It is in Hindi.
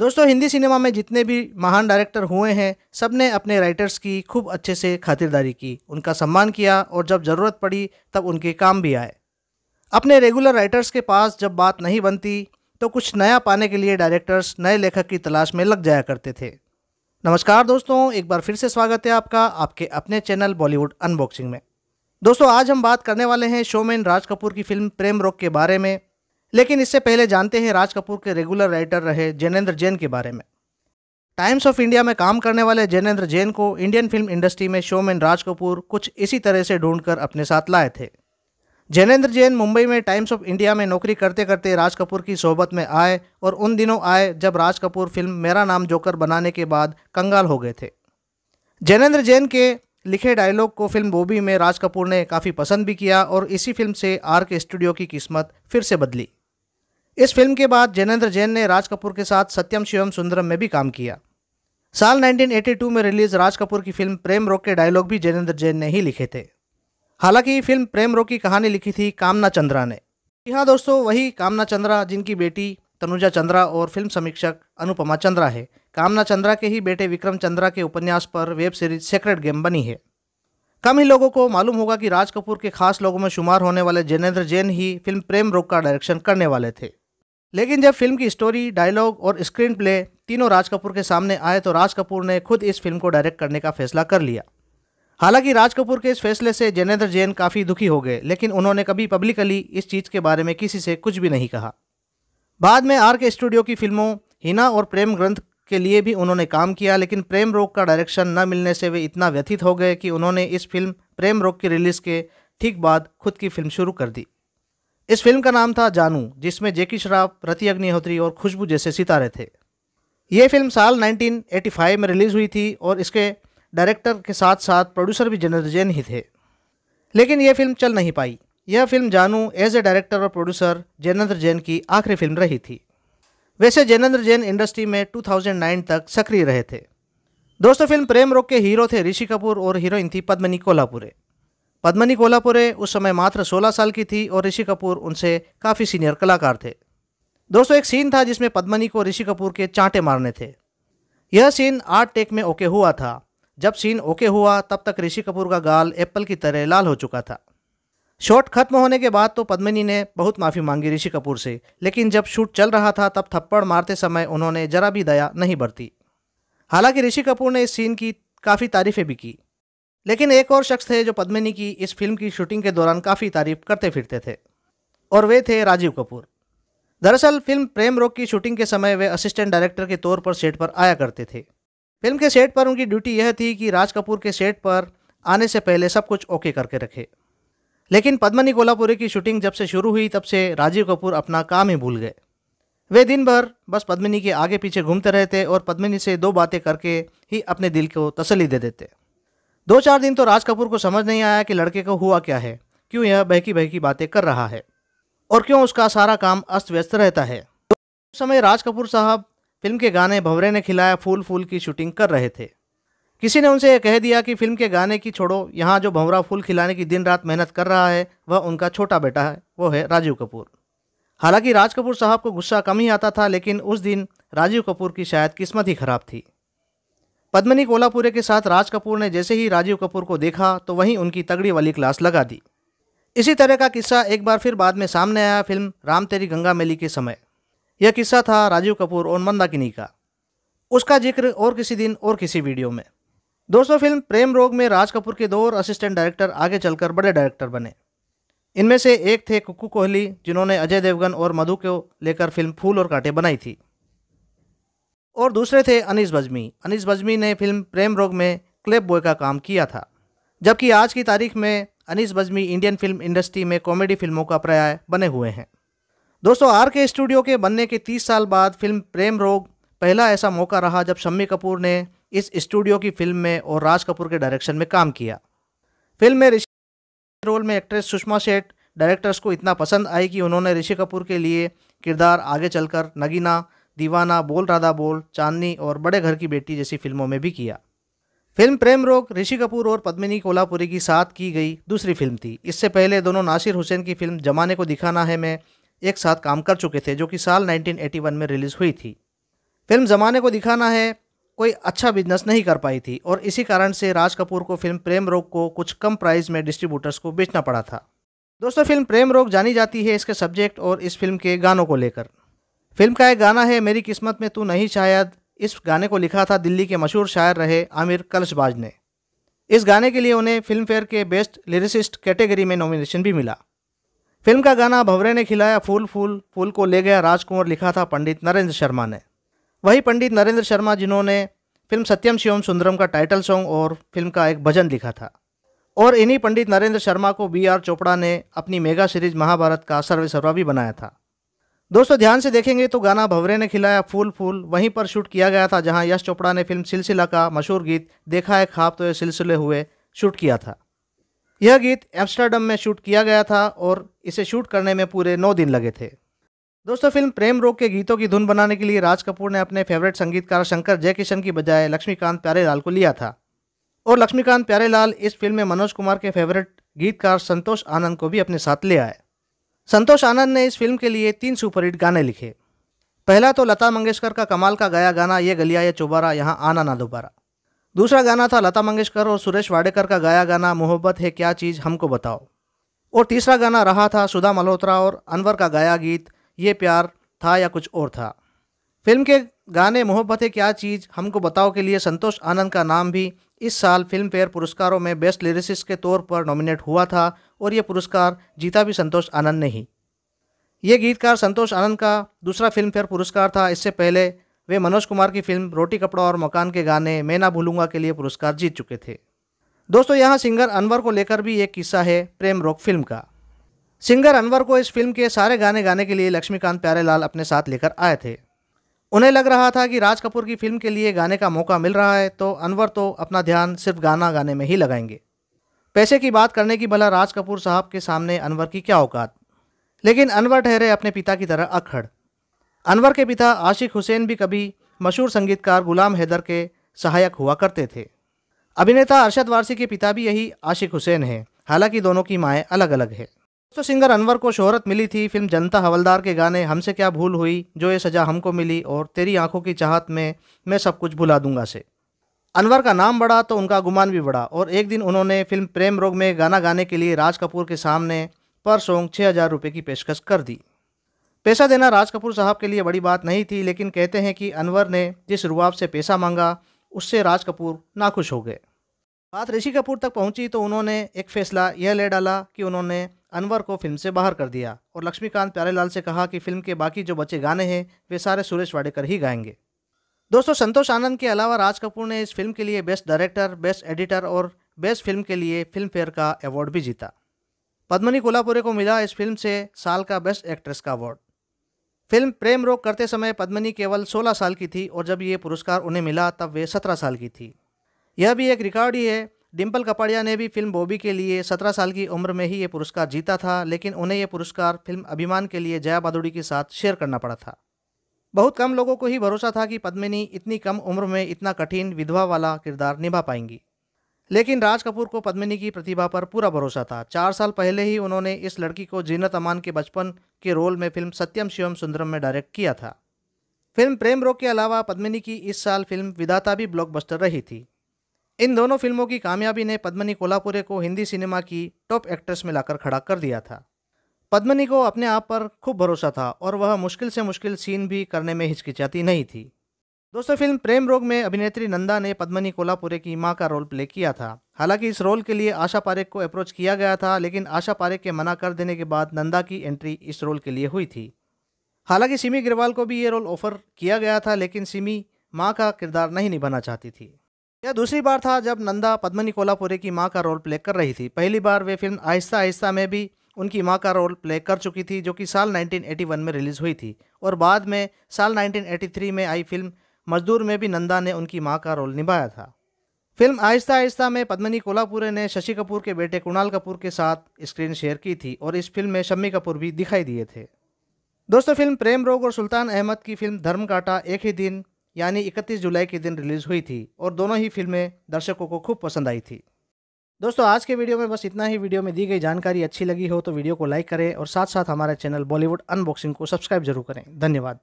दोस्तों, हिंदी सिनेमा में जितने भी महान डायरेक्टर हुए हैं, सब ने अपने राइटर्स की खूब अच्छे से खातिरदारी की, उनका सम्मान किया और जब ज़रूरत पड़ी तब उनके काम भी आए। अपने रेगुलर राइटर्स के पास जब बात नहीं बनती तो कुछ नया पाने के लिए डायरेक्टर्स नए लेखक की तलाश में लग जाया करते थे। नमस्कार दोस्तों, एक बार फिर से स्वागत है आपका आपके अपने चैनल बॉलीवुड अनबॉक्सिंग में। दोस्तों, आज हम बात करने वाले हैं शोमैन राज कपूर की फिल्म प्रेम रोग के बारे में। लेकिन इससे पहले जानते हैं राज कपूर के रेगुलर राइटर रहे जैनेंद्र जैन के बारे में। टाइम्स ऑफ इंडिया में काम करने वाले जैनेंद्र जैन को इंडियन फिल्म इंडस्ट्री में शोमैन राज कपूर कुछ इसी तरह से ढूंढकर अपने साथ लाए थे। जैनेंद्र जैन मुंबई में टाइम्स ऑफ इंडिया में नौकरी करते करते राज कपूर की सोहबत में आए और उन दिनों आए जब राज कपूर फिल्म मेरा नाम जोकर बनाने के बाद कंगाल हो गए थे। जैनेंद्र जैन के लिखे डायलॉग को फिल्म बॉबी में राज कपूर ने काफ़ी पसंद भी किया और इसी फिल्म से आर के स्टूडियो की किस्मत फिर से बदली। इस फिल्म के बाद जैनेंद्र जैन ने राज कपूर के साथ सत्यम शिवम सुंदरम में भी काम किया। साल 1982 में रिलीज राज कपूर की फिल्म प्रेम रोग के डायलॉग भी जैनेंद्र जैन ने ही लिखे थे। हालांकि फिल्म प्रेम रोग की कहानी लिखी थी कामना चंद्रा ने। जी हाँ दोस्तों, वही कामना चंद्रा जिनकी बेटी तनुजा चंद्रा और फिल्म समीक्षक अनुपमा चंद्रा है। कामना चंद्रा के ही बेटे विक्रम चंद्रा के उपन्यास पर वेब सीरीज सेक्रेट गेम बनी है। कम ही लोगों को मालूम होगा कि राज कपूर के खास लोगों में शुमार होने वाले जैनेंद्र जैन ही फिल्म प्रेम रोग का डायरेक्शन करने वाले थे। लेकिन जब फिल्म की स्टोरी, डायलॉग और स्क्रीन प्ले तीनों राज कपूर के सामने आए तो राज कपूर ने खुद इस फिल्म को डायरेक्ट करने का फैसला कर लिया। हालांकि राज कपूर के इस फैसले से जैनेंद्र जैन काफ़ी दुखी हो गए, लेकिन उन्होंने कभी पब्लिकली इस चीज़ के बारे में किसी से कुछ भी नहीं कहा। बाद में आर के स्टूडियो की फिल्मों हिना और प्रेम ग्रंथ के लिए भी उन्होंने काम किया, लेकिन प्रेम रोग का डायरेक्शन न मिलने से वे इतना व्यथित हो गए कि उन्होंने इस फिल्म प्रेम रोग की रिलीज़ के ठीक बाद खुद की फिल्म शुरू कर दी। इस फिल्म का नाम था जानू, जिसमें जैकी श्रॉफ, रति अग्निहोत्री और खुशबू जैसे सितारे थे। ये फिल्म साल 1985 में रिलीज़ हुई थी और इसके डायरेक्टर के साथ साथ प्रोड्यूसर भी जैनेंद्र जैन ही थे। लेकिन यह फिल्म चल नहीं पाई। यह फिल्म जानू एज ए डायरेक्टर और प्रोड्यूसर जैनेंद्र जैन की आखिरी फिल्म रही थी। वैसे जैनेंद्र जैन इंडस्ट्री में 2009 तक सक्रिय रहे थे। दोस्तों, फिल्म प्रेम रोग के हीरो थे ऋषि कपूर और हीरोइन थी पद्मिनी कोल्हापुरे। पद्मिनी कोल्हापुरे उस समय मात्र 16 साल की थी और ऋषि कपूर उनसे काफ़ी सीनियर कलाकार थे। दोस्तों, एक सीन था जिसमें पद्मिनी को ऋषि कपूर के चांटे मारने थे। यह सीन 8 टेक में ओके हुआ था। जब सीन ओके हुआ तब तक ऋषि कपूर का गाल एप्पल की तरह लाल हो चुका था। शॉट खत्म होने के बाद तो पद्मिनी ने बहुत माफ़ी मांगी ऋषि कपूर से, लेकिन जब शूट चल रहा था तब थप्पड़ मारते समय उन्होंने जरा भी दया नहीं बरती। हालांकि ऋषि कपूर ने इस सीन की काफ़ी तारीफ़ें भी की। लेकिन एक और शख्स थे जो पद्मिनी की इस फिल्म की शूटिंग के दौरान काफ़ी तारीफ करते फिरते थे, और वे थे राजीव कपूर। दरअसल फिल्म प्रेम रोग की शूटिंग के समय वे असिस्टेंट डायरेक्टर के तौर पर सेट पर आया करते थे। फिल्म के सेट पर उनकी ड्यूटी यह थी कि राज कपूर के सेट पर आने से पहले सब कुछ ओके करके रखे। लेकिन पद्मिनी कोल्हापुरी की शूटिंग जब से शुरू हुई तब से राजीव कपूर अपना काम ही भूल गए। वे दिन भर बस पद्मिनी के आगे पीछे घूमते रहते और पद्मिनी से 2 बातें करके ही अपने दिल को तसल्ली दे देते। 2-4 दिन तो राज कपूर को समझ नहीं आया कि लड़के को हुआ क्या है, क्यों यह बहकी बहकी बातें कर रहा है और क्यों उसका सारा काम अस्त व्यस्त रहता है। उस समय राज कपूर साहब फिल्म के गाने भंवरे ने खिलाया फूल फूल की शूटिंग कर रहे थे। किसी ने उनसे यह कह दिया कि फिल्म के गाने की छोड़ो, यहाँ जो भंवरा फूल खिलाने की दिन रात मेहनत कर रहा है वह उनका छोटा बेटा है, वो है राजीव कपूर। हालांकि राज कपूर साहब को गुस्सा कम ही आता था, लेकिन उस दिन राजीव कपूर की शायद किस्मत ही खराब थी। पद्मिनी कोल्हापुरे के साथ राज कपूर ने जैसे ही राजीव कपूर को देखा तो वहीं उनकी तगड़ी वाली क्लास लगा दी। इसी तरह का किस्सा एक बार फिर बाद में सामने आया फिल्म राम तेरी गंगा मैली के समय। यह किस्सा था राजीव कपूर और मंदाकिनी का। उसका जिक्र और किसी दिन और किसी वीडियो में। दोस्तों, फिल्म प्रेम रोग में राज कपूर के 2 और असिस्टेंट डायरेक्टर आगे चलकर बड़े डायरेक्टर बने। इनमें से एक थे कुक्कू कोहली, जिन्होंने अजय देवगन और मधु को लेकर फिल्म फूल और कांटे बनाई थी, और दूसरे थे अनीस बज्मी। अनीस बज्मी ने फिल्म प्रेम रोग में क्लेब बॉय का काम किया था। जबकि आज की तारीख में Anees Bazmee Indian film industry में कॉमेडी फिल्मों का पर्याय बने हुए हैं। दोस्तों, आर के स्टूडियो के बनने के 30 साल बाद फिल्म प्रेम रोग पहला ऐसा मौका रहा जब शम्मी कपूर ने इस स्टूडियो की फिल्म में और राज कपूर के डायरेक्शन में काम किया। फिल्म में ऋषि रोल में एक्ट्रेस सुषमा शेठ डायरेक्टर्स को इतना पसंद आई कि उन्होंने ऋषि कपूर के लिए किरदार आगे चलकर नगीना, दीवाना, बोल राधा बोल, चांदनी और बड़े घर की बेटी जैसी फिल्मों में भी किया। फिल्म प्रेम रोग ऋषि कपूर और पद्मिनी कोल्हापुरी की साथ की गई दूसरी फिल्म थी। इससे पहले दोनों नासिर हुसैन की फिल्म जमाने को दिखाना है में एक साथ काम कर चुके थे, जो कि साल 1981 में रिलीज़ हुई थी। फिल्म ज़माने को दिखाना है कोई अच्छा बिजनेस नहीं कर पाई थी और इसी कारण से राज कपूर को फिल्म प्रेम रोग को कुछ कम प्राइस में डिस्ट्रीब्यूटर्स को बेचना पड़ा था। दोस्तों, फिल्म प्रेम रोग जानी जाती है इसके सब्जेक्ट और इस फिल्म के गानों को लेकर। फिल्म का एक गाना है मेरी किस्मत में तू नहीं शायद। इस गाने को लिखा था दिल्ली के मशहूर शायर रहे आमिर कलशबाज ने। इस गाने के लिए उन्हें फिल्म फेयर के बेस्ट लिरिसिस्ट कैटेगरी में नॉमिनेशन भी मिला। फिल्म का गाना भंवरे ने खिलाया फूल फूल फूल को ले गया राजकुंवर लिखा था पंडित नरेंद्र शर्मा ने। वही पंडित नरेंद्र शर्मा जिन्होंने फिल्म सत्यम शिवम सुंदरम का टाइटल सॉन्ग और फिल्म का एक भजन लिखा था। और इन्हीं पंडित नरेंद्र शर्मा को बी.आर. चोपड़ा ने अपनी मेगा सीरीज महाभारत का सर्वेसर्वा भी बनाया था। दोस्तों, ध्यान से देखेंगे तो गाना भंवरे ने खिलाया फूल फूल वहीं पर शूट किया गया था जहां यश चोपड़ा ने फिल्म सिलसिला का मशहूर गीत देखा है ख्वाब तो ये सिलसिले हुए शूट किया था। यह गीत एम्स्टर्डम में शूट किया गया था और इसे शूट करने में पूरे 9 दिन लगे थे। दोस्तों, फिल्म प्रेम रोग के गीतों की धुन बनाने के लिए राज कपूर ने अपने फेवरेट संगीतकार शंकर जयकिशन की बजाय लक्ष्मीकांत प्यारेलाल को लिया था और लक्ष्मीकांत प्यारेलाल इस फिल्म में मनोज कुमार के फेवरेट गीतकार संतोष आनंद को भी अपने साथ ले आए। संतोष आनंद ने इस फिल्म के लिए 3 सुपरहिट गाने लिखे। पहला तो लता मंगेशकर का कमाल का गाया गाना ये गलिया ये चौबारा यहाँ आना ना दोबारा। दूसरा गाना था लता मंगेशकर और सुरेश वाडेकर का गाया गाना मोहब्बत है क्या चीज़ हमको बताओ। और तीसरा गाना रहा था सुधा मल्होत्रा और अनवर का गाया गीत ये प्यार था या कुछ और था। फिल्म के गाने मोहब्बत है क्या चीज़ हमको बताओ के लिए संतोष आनंद का नाम भी इस साल फिल्म फेयर पुरस्कारों में बेस्ट लिरिसिस्ट के तौर पर नॉमिनेट हुआ था और ये पुरस्कार जीता भी संतोष आनंद ने ही। ये गीतकार संतोष आनंद का दूसरा फिल्म फेयर पुरस्कार था। इससे पहले वे मनोज कुमार की फिल्म रोटी कपड़ा और मकान के गाने मैं ना भूलूंगा के लिए पुरस्कार जीत चुके थे। दोस्तों, यहाँ सिंगर अनवर को लेकर भी एक किस्सा है प्रेम रोग फिल्म का। सिंगर अनवर को इस फिल्म के सारे गाने गाने के लिए लक्ष्मीकांत प्यारेलाल अपने साथ लेकर आए थे। उन्हें लग रहा था कि राज कपूर की फिल्म के लिए गाने का मौका मिल रहा है तो अनवर तो अपना ध्यान सिर्फ गाना गाने में ही लगाएंगे। पैसे की बात करने की भला राज कपूर साहब के सामने अनवर की क्या औकात। लेकिन अनवर ठहरे अपने पिता की तरह अक्खड़। अनवर के पिता आशिक हुसैन भी कभी मशहूर संगीतकार गुलाम हैदर के सहायक हुआ करते थे। अभिनेता अरशद वारसी के पिता भी यही आशिक हुसैन हैं, हालांकि दोनों की माएँ अलग अलग है। तो सिंगर अनवर को शोहरत मिली थी फिल्म जनता हवलदार के गाने हमसे क्या भूल हुई, जो ये सज़ा हमको मिली और तेरी आंखों की चाहत में मैं सब कुछ भुला दूंगा से। अनवर का नाम बढ़ा तो उनका गुमान भी बढ़ा और एक दिन उन्होंने फिल्म प्रेम रोग में गाना गाने के लिए राज कपूर के सामने पर सॉन्ग 6,000 रुपये की पेशकश कर दी। पैसा देना राज कपूर साहब के लिए बड़ी बात नहीं थी, लेकिन कहते हैं कि अनवर ने जिस रुबाब से पैसा मांगा उससे राज कपूर नाखुश हो गए। बात ऋषि कपूर तक पहुंची तो उन्होंने एक फैसला यह ले डाला कि उन्होंने अनवर को फिल्म से बाहर कर दिया और लक्ष्मीकांत प्यारेलाल से कहा कि फिल्म के बाकी जो बचे गाने हैं वे सारे सुरेश वाडेकर ही गाएंगे। दोस्तों, संतोष आनंद के अलावा राज कपूर ने इस फिल्म के लिए बेस्ट डायरेक्टर, बेस्ट एडिटर और बेस्ट फिल्म के लिए फिल्म फेयर का अवार्ड भी जीता। पद्मिनी कोल्हापुरे को मिला इस फिल्म से साल का बेस्ट एक्ट्रेस का अवार्ड। फिल्म प्रेम रोग करते समय पद्मिनी केवल 16 साल की थी और जब ये पुरस्कार उन्हें मिला तब वे 17 साल की थी। यह भी एक रिकॉर्ड ही है। डिम्पल कपाड़िया ने भी फिल्म बॉबी के लिए 17 साल की उम्र में ही ये पुरस्कार जीता था, लेकिन उन्हें यह पुरस्कार फिल्म अभिमान के लिए जया भादुड़ी के साथ शेयर करना पड़ा था। बहुत कम लोगों को ही भरोसा था कि पद्मिनी इतनी कम उम्र में इतना कठिन विधवा वाला किरदार निभा पाएंगी, लेकिन राज कपूर को पद्मिनी की प्रतिभा पर पूरा भरोसा था। 4 साल पहले ही उन्होंने इस लड़की को जीनत अमान के बचपन के रोल में फिल्म सत्यम शिवम सुंदरम में डायरेक्ट किया था। फिल्म प्रेम रोग के अलावा पद्मिनी की इस साल फिल्म विधाता भी ब्लॉकबस्टर रही थी। इन दोनों फिल्मों की कामयाबी ने पद्मिनी कोल्हापुरे को हिंदी सिनेमा की टॉप एक्ट्रेस में लाकर खड़ा कर दिया था। पद्मिनी को अपने आप पर खूब भरोसा था और वह मुश्किल से मुश्किल सीन भी करने में हिचकिचाती नहीं थी। दोस्तों, फिल्म प्रेम रोग में अभिनेत्री नंदा ने पद्मिनी कोल्हापुरे की मां का रोल प्ले किया था। हालांकि इस रोल के लिए आशा पारेख को अप्रोच किया गया था, लेकिन आशा पारेख के मना कर देने के बाद नंदा की एंट्री इस रोल के लिए हुई थी। हालांकि सिमी ग्रेवाल को भी ये रोल ऑफर किया गया था, लेकिन सिमी मां का किरदार नहीं निभाना चाहती थी। यह दूसरी बार था जब नंदा पद्मिनी कोल्हापुरे की मां का रोल प्ले कर रही थी। पहली बार वे फिल्म आहिस्ता आहिस्ता में भी उनकी मां का रोल प्ले कर चुकी थी, जो कि साल 1981 में रिलीज़ हुई थी, और बाद में साल 1983 में आई फिल्म मजदूर में भी नंदा ने उनकी मां का रोल निभाया था। फिल्म आहिस्ता आहिस्ता में पद्मिनी कोल्हापुरे ने शशि कपूर के बेटे कुणाल कपूर के साथ स्क्रीन शेयर की थी और इस फिल्म में शम्मी कपूर भी दिखाई दिए थे। दोस्तों, फिल्म प्रेम रोग और सुल्तान अहमद की फिल्म धर्म कांटा एक ही दिन यानी 31 जुलाई के दिन रिलीज़ हुई थी और दोनों ही फिल्में दर्शकों को खूब पसंद आई थी। दोस्तों, आज के वीडियो में बस इतना ही। वीडियो में दी गई जानकारी अच्छी लगी हो तो वीडियो को लाइक करें और साथ साथ हमारे चैनल बॉलीवुड अनबॉक्सिंग को सब्सक्राइब जरूर करें। धन्यवाद।